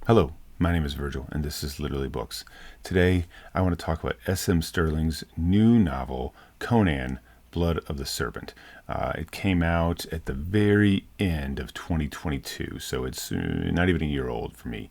Hello, my name is Virgil, and this is Literally Books. Today, I want to talk about S.M. Stirling's new novel, Conan, Blood of the Serpent. It came out at the very end of 2022, so it's not even a year old for me.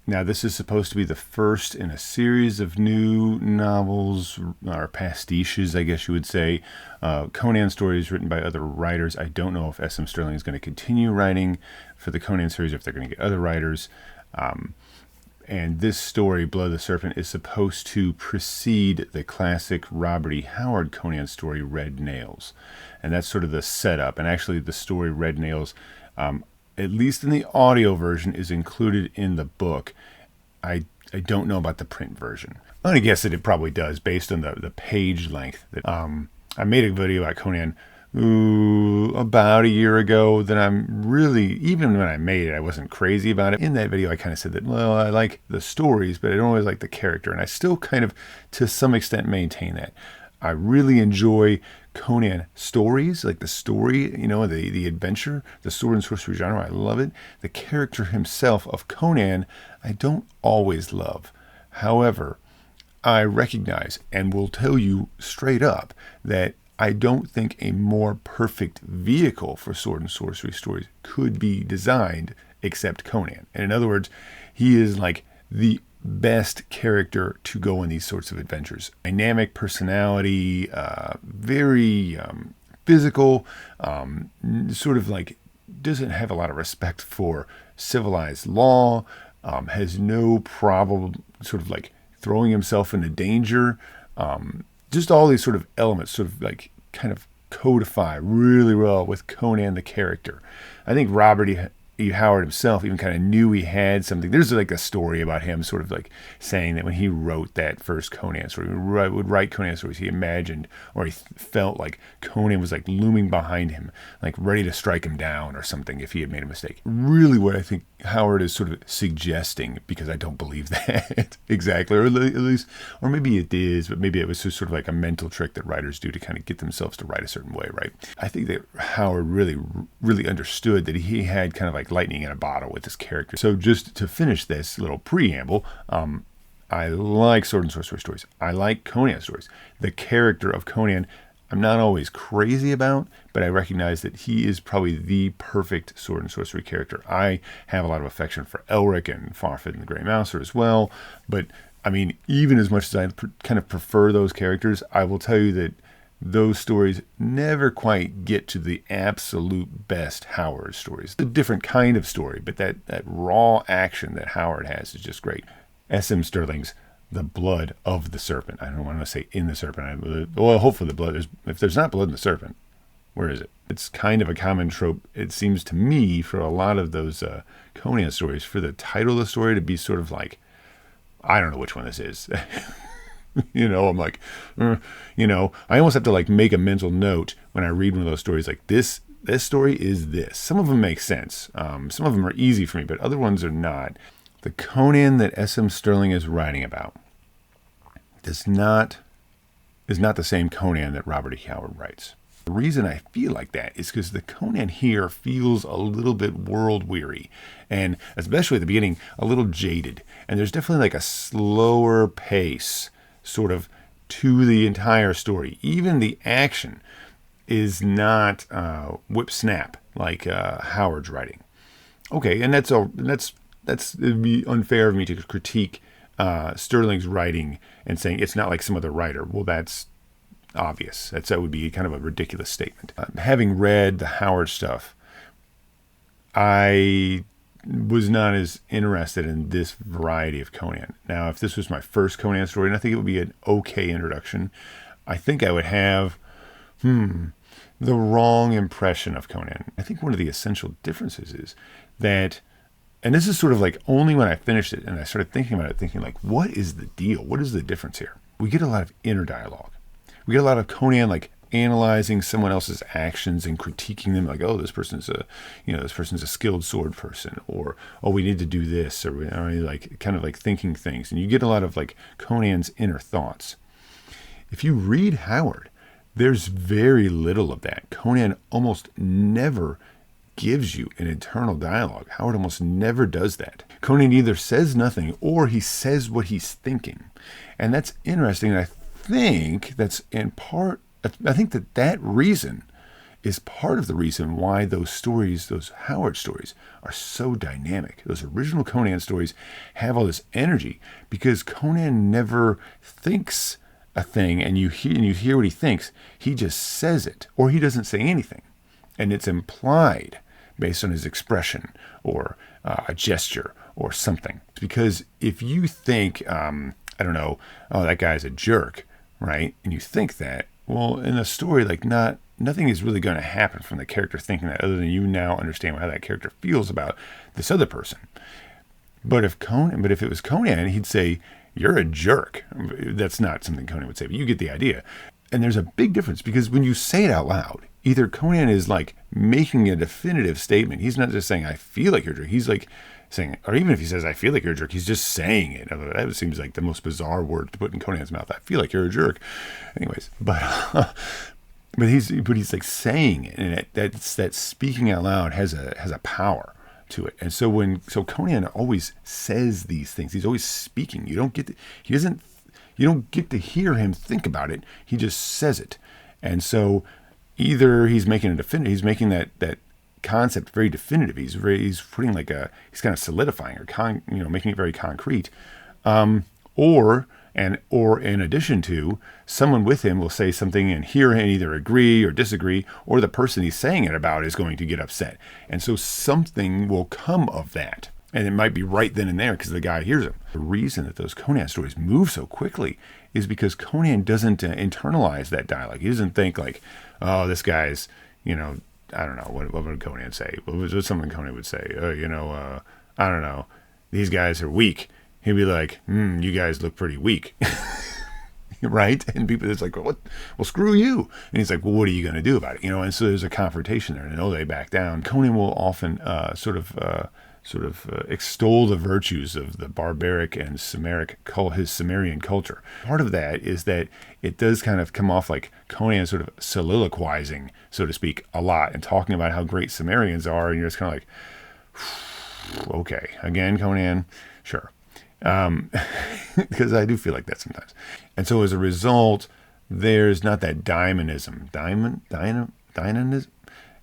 Now, this is supposed to be the first in a series of new novels, or pastiches, I guess you would say. Conan stories written by other writers. I don't know if S.M. Stirling is going to continue writing for the Conan series, if they're going to get other writers. And this story, Blood of the Serpent, is supposed to precede the classic Robert E. Howard Conan story, Red Nails. And that's sort of the setup. And actually, the story Red Nails, at least in the audio version, is included in the book. I don't know about the print version. I'm going to guess that it probably does, based on the page length. That I made a video about Conan about a year ago that I'm really, even when I made it, I wasn't crazy about it. In that video, I kind of said that, well, I like the stories, but I don't always like the character. And I still kind of, to some extent, maintain that. I really enjoy Conan stories, like the story, the adventure, the sword and sorcery genre. I love it. The character himself of Conan, I don't always love. However, I recognize and will tell you straight up that I don't think a more perfect vehicle for sword and sorcery stories could be designed except Conan. And in other words, he is like the best character to go on these sorts of adventures. Dynamic personality, very physical, sort of like doesn't have a lot of respect for civilized law, has no problem sort of like throwing himself into danger. Just all these sort of elements sort of like kind of codify really well with Conan the character. I think Robert E. Howard himself even kind of knew he had something. There's like a story about him sort of like saying that when he wrote that first Conan story, would write Conan stories, he imagined or he felt like Conan was like looming behind him, like ready to strike him down or something if he had made a mistake. Really what I think Howard is sort of suggesting, because I don't believe that exactly, or at least, or maybe it is, but maybe it was just sort of like a mental trick that writers do to kind of get themselves to write a certain way, right? I think that Howard really understood that he had kind of like lightning in a bottle with this character. So just to finish this little preamble, I like sword and sorcery stories. I like Conan stories. The character of Conan, I'm not always crazy about, but I recognize that he is probably the perfect sword and sorcery character. I have a lot of affection for Elric and Farfod and the Grey Mouser as well, but I mean, even as much as I kind of prefer those characters, I will tell you that those stories never quite get to the absolute best Howard stories. It's a different kind of story, but that raw action that Howard has is just great. S.M. Stirling's The Blood of the Serpent. I don't want to say in the serpent. Well, hopefully the blood is. If there's not blood in the serpent, where is it? It's kind of a common trope, it seems to me, for a lot of those Conan stories, for the title of the story to be sort of like, I don't know which one this is. I'm like, I almost have to like make a mental note when I read one of those stories, like this story is this. Some of them make sense. Some of them are easy for me, but other ones are not. The Conan that S.M. Stirling is writing about is not the same Conan that Robert E. Howard writes. The reason I feel like that is because the Conan here feels a little bit world weary, and especially at the beginning, a little jaded. And there's definitely like a slower pace sort of to the entire story. Even the action is not whip snap like Howard's writing. Okay, and it'd be unfair of me to critique Stirling's writing and saying it's not like some other writer. Well, that's obvious. That would be kind of a ridiculous statement. Having read the Howard stuff, I was not as interested in this variety of Conan. Now, if this was my first Conan story, and I think it would be an okay introduction, I think I would have the wrong impression of Conan. I think one of the essential differences is that, and this is sort of like only when I finished it and I started thinking about it, thinking like, what is the deal? What is the difference here? We get a lot of inner dialogue. We get a lot of Conan like analyzing someone else's actions and critiquing them, like, oh, this person's a skilled sword person, or oh, we need to do this, or like kind of like thinking things. And you get a lot of like Conan's inner thoughts. If you read Howard, there's very little of that. Conan almost never gives you an internal dialogue. Howard almost never does that. Conan either says nothing or he says what he's thinking. And that's interesting. I think that's in part, I think that reason is part of the reason why those stories, those Howard stories, are so dynamic. Those original Conan stories have all this energy because Conan never thinks a thing and you hear what he thinks. He just says it, or he doesn't say anything. And it's implied based on his expression or a gesture or something. Because if you think, I don't know, oh, that guy's a jerk, right? And you think that, well, in a story, like nothing is really going to happen from the character thinking that, other than you now understand how that character feels about this other person. But if it was Conan, he'd say, "You're a jerk." That's not something Conan would say, but you get the idea. And there's a big difference because when you say it out loud, either Conan is like making a definitive statement. He's not just saying, "I feel like you're a jerk." He's like saying, or even if he says, "I feel like you're a jerk," he's just saying it. That seems like the most bizarre word to put in Conan's mouth. I feel like you're a jerk. Anyways, but he's like saying it, and that speaking out loud has a power to it. And so Conan always says these things. He's always speaking. You don't get to hear him think about it. He just says it. And so either he's making he's making that concept very definitive. He's putting he's kind of solidifying or making it very concrete. Or in addition to, someone with him will say something and hear him either agree or disagree, or the person he's saying it about is going to get upset. And so something will come of that. And it might be right then and there because the guy hears him. The reason that those Conan stories move so quickly is because Conan doesn't internalize that dialogue. He doesn't think like, oh, this guy's, I don't know, what would Conan say? What was something Conan would say? I don't know, these guys are weak. He'd be like, you guys look pretty weak. Right? And people, it's like, well, screw you. And he's like, well, what are you going to do about it? And so there's a confrontation there, and they back down. Conan will often sort of extol the virtues of the barbaric and his Sumerian culture. Part of that is that it does kind of come off like Conan sort of soliloquizing, so to speak, a lot and talking about how great Sumerians are, and you're just kind of like, okay, again, Conan, sure. Because I do feel like that sometimes. And so as a result, there's not that dynamism,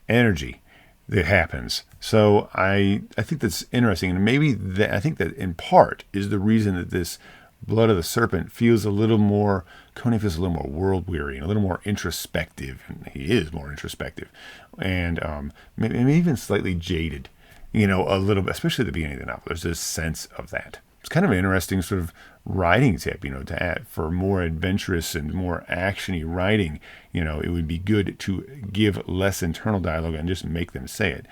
energy that happens. So I think that's interesting. And maybe I think that in part is the reason that this Blood of the Serpent feels a little more, Conan feels a little more world weary and a little more introspective. And he is more introspective. And maybe even slightly jaded, a little bit, especially at the beginning of the novel. There's this sense of that. It's kind of an interesting sort of writing tip, to add for more adventurous and more actiony writing. It would be good to give less internal dialogue and just make them say it.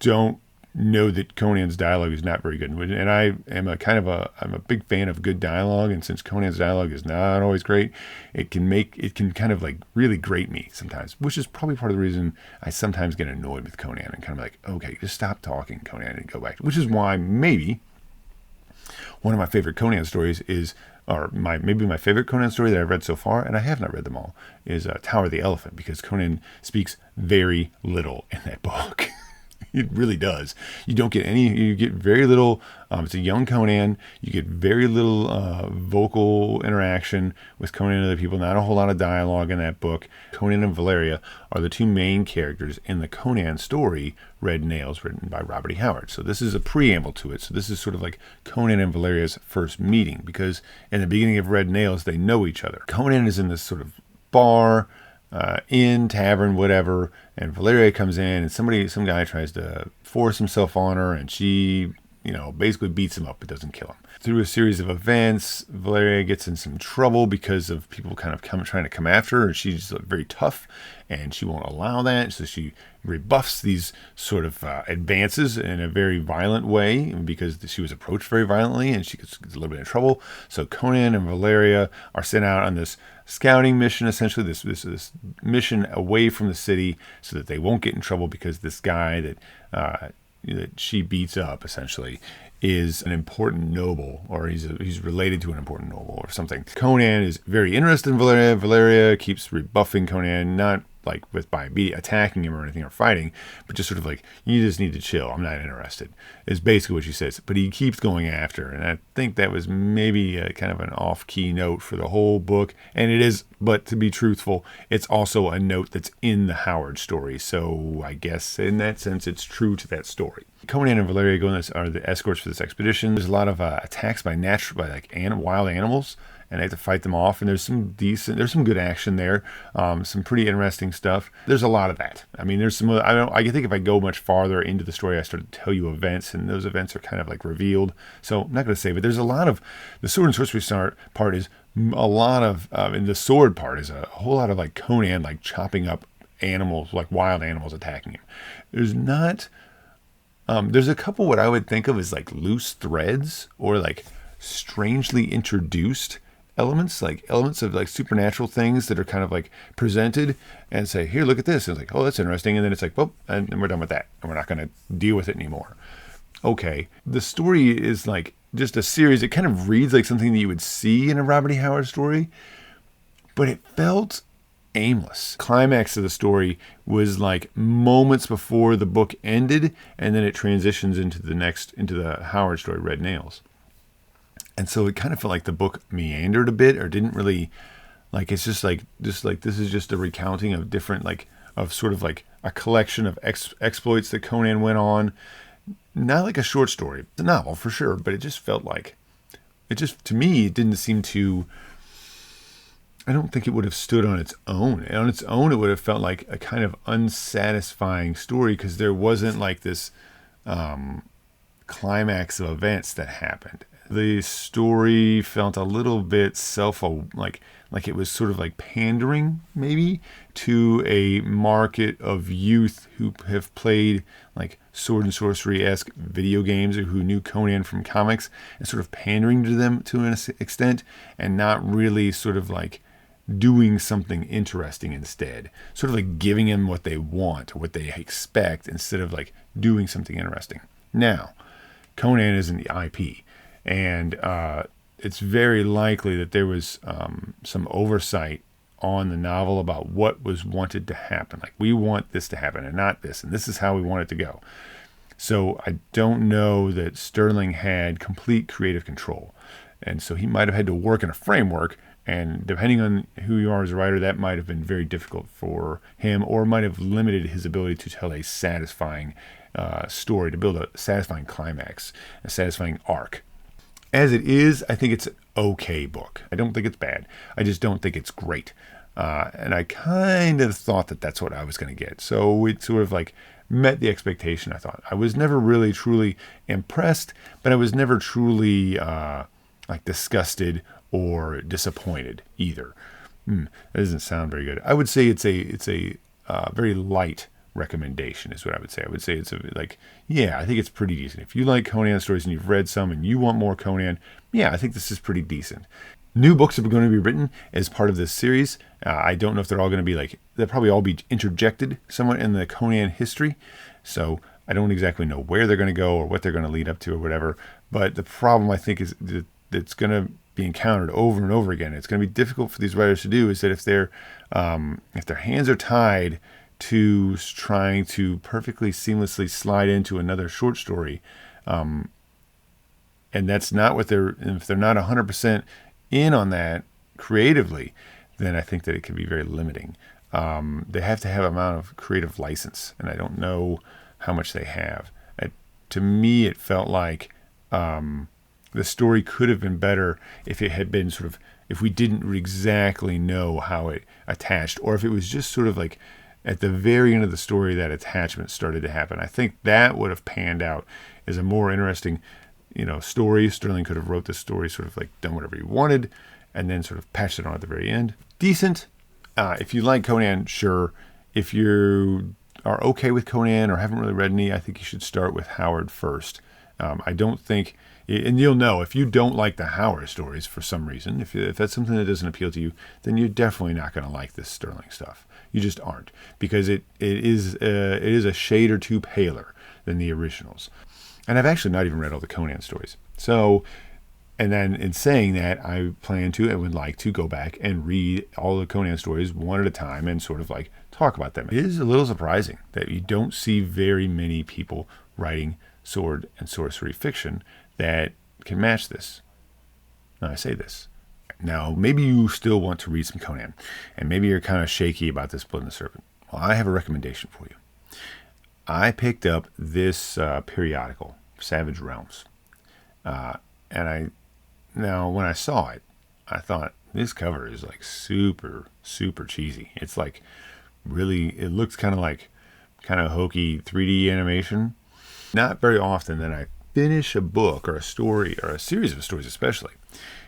Don't know that Conan's dialogue is not very good, and I am I'm a big fan of good dialogue. And since Conan's dialogue is not always great, it can kind of like really grate me sometimes, which is probably part of the reason I sometimes get annoyed with Conan and kind of like, okay, just stop talking, Conan, and go back. Which is why maybe one of my favorite Conan stories maybe my favorite Conan story that I've read so far, and I have not read them all, is Tower of the Elephant, because Conan speaks very little in that book. It really does. You get very little, it's a young Conan, you get very little vocal interaction with Conan and other people, not a whole lot of dialogue in that book. Conan and Valeria are the two main characters in the Conan story, Red Nails, written by Robert E. Howard. So this is a preamble to it. So this is sort of like Conan and Valeria's first meeting, because in the beginning of Red Nails, they know each other. Conan is in this sort of bar, inn, tavern, whatever, and Valeria comes in, and some guy tries to force himself on her, and she, basically beats him up but doesn't kill him. Through a series of events, Valeria gets in some trouble because of people kind of trying to come after her, and she's very tough, and she won't allow that, so she rebuffs these sort of advances in a very violent way, because she was approached very violently, and she gets a little bit in trouble. So Conan and Valeria are sent out on this scouting mission, essentially this mission away from the city, so that they won't get in trouble, because this guy that she beats up essentially is an important noble, or he's related to an important noble or something. Conan is very interested in Valeria. Valeria keeps rebuffing Conan, not like by attacking him or anything or fighting, but just sort of like, you just need to chill. I'm not interested, is basically what she says. But he keeps going after her. And I think that was maybe a kind of an off-key note for the whole book. And it is, but to be truthful, it's also a note that's in the Howard story. So I guess in that sense, it's true to that story. Conan and Valeria go on are the escorts for this expedition. There's a lot of attacks by wild animals, and they have to fight them off. And there's some good action there, some pretty interesting stuff. There's a lot of that. I mean, there's some. I think if I go much farther into the story, I start to tell you events, and those events are kind of like revealed. So I'm not going to say, but there's a lot of the sword and sorcery part is a lot of, and the sword part is a whole lot of like Conan like chopping up animals, like wild animals attacking him. There's not. There's a couple what I would think of as like loose threads or like strangely introduced elements, like elements of like supernatural things that are kind of like presented and say, here, look at this. And it's like, oh, that's interesting. And then it's like, well, and we're done with that. And we're not going to deal with it anymore. Okay. The story is like just a series. It kind of reads like something that you would see in a Robert E. Howard story, but it felt aimless. Climax of the story was like moments before the book ended, and then it transitions into the Howard story, Red Nails. And so it kind of felt like the book meandered a bit, or didn't really, like, it's just like this is just a recounting of different, like, of sort of like a collection of exploits that Conan went on. Not like a short story, it's a novel for sure, but it just felt like, to me, it didn't seem to, I don't think it would have stood on its own. And on its own, it would have felt like a kind of unsatisfying story, because there wasn't like this climax of events that happened. The story felt a little bit like it was sort of like pandering maybe to a market of youth who have played like Sword and Sorcery-esque video games, or who knew Conan from comics, and sort of pandering to them to an extent, and not really sort of like doing something interesting instead. Sort of like giving them what they want, or what they expect, instead of like doing something interesting. Now, Conan isn't the IP. And it's very likely that there was some oversight on the novel about what was wanted to happen. Like, we want this to happen and not this, and this is how we want it to go. So I don't know that Sterling had complete creative control. And so he might have had to work in a framework, and depending on who you are as a writer, that might have been very difficult for him, or might have limited his ability to tell a satisfying story, to build a satisfying climax, a satisfying arc. As it is, I think it's an okay book. I don't think it's bad. I just don't think it's great. And I kind of thought that that's what I was going to get. So it sort of like met the expectation, I thought. I was never really truly impressed, but I was never truly like disgusted or disappointed either. That doesn't sound very good. I would say it's a very light recommendation is what I would say. I would say it's I think it's pretty decent. If you like Conan stories and you've read some and you want more Conan, I think this is pretty decent. New books are going to be written as part of this series. I don't know if they're all going to be they'll probably all be interjected somewhat in the Conan history. So I don't exactly know where they're going to go or what they're going to lead up to or whatever. But the problem, I think, is that it's going to be encountered over and over again. It's going to be difficult for these writers to do, is that if their hands are tied to trying to perfectly seamlessly slide into another short story, and that's not what if they're not 100% in on that creatively, then I think that it can be very limiting. They have to have an amount of creative license, and I don't know how much they have. To me, it felt like the story could have been better if it had been if we didn't exactly know how it attached, or if it was just sort of like at the very end of the story that attachment started to happen. I think that would have panned out as a more interesting, story. Sterling could have wrote this story, sort of like done whatever he wanted, and then sort of patched it on at the very end. Decent. If you like Conan, sure. If you are okay with Conan or haven't really read any, I think you should start with Howard first. I don't think, and you'll know if you don't like the Howard stories for some reason, if that's something that doesn't appeal to you, then you're definitely not going to like this Sterling stuff. You just aren't, because it is a shade or two paler than the originals. And I've actually not even read all the Conan stories. So And then in saying that, I plan to and would like to go back and read all the Conan stories one at a time and sort of like talk about them. It is a little surprising that you don't see very many people writing sword and sorcery fiction that can match this. Now I say this. Now, maybe you still want to read some Conan, and maybe you're kind of shaky about this Blood and the Serpent. Well, I have a recommendation for you. I picked up this periodical, Savage Realms. Now, when I saw it, I thought, this cover is like super, super cheesy. It's like really, it looks kind of hokey 3D animation. Not very often that I finish a book or a story or a series of stories especially.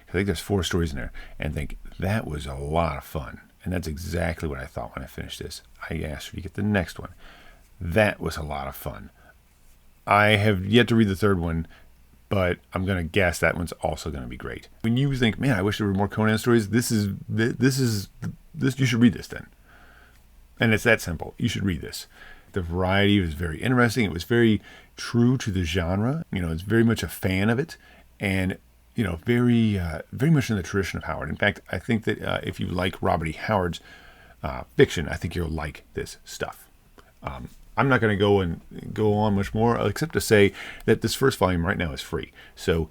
I think there's 4 stories in there and think that was a lot of fun. And that's exactly what I thought when I finished this. I asked you to get the next one. That was a lot of fun. I have yet to read the 3rd one, but I'm going to guess that one's also going to be great. When you think, man, I wish there were more Conan stories, this you should read this then. And it's that simple. You should read this. The variety was very interesting. It was very true to the genre. It's very much a fan of it, and very much in the tradition of Howard. In fact, I think that if you like Robert E. Howard's fiction, I think you'll like this stuff. I'm not going to go on much more, except to say that this first volume right now is free. So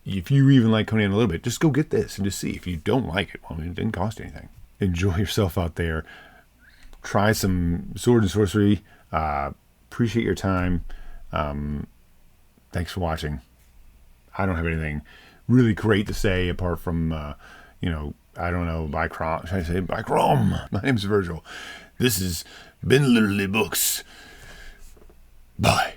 if you even like Conan a little bit, just go get this and just see. If you don't like it, well, it didn't cost you anything. Enjoy yourself out there. Try some Sword and Sorcery. Appreciate your time. Thanks for watching. I don't have anything really great to say apart from, I don't know, bye Crom. Should I say bye Crom? My name's Virgil. This has been Literally Books. Bye.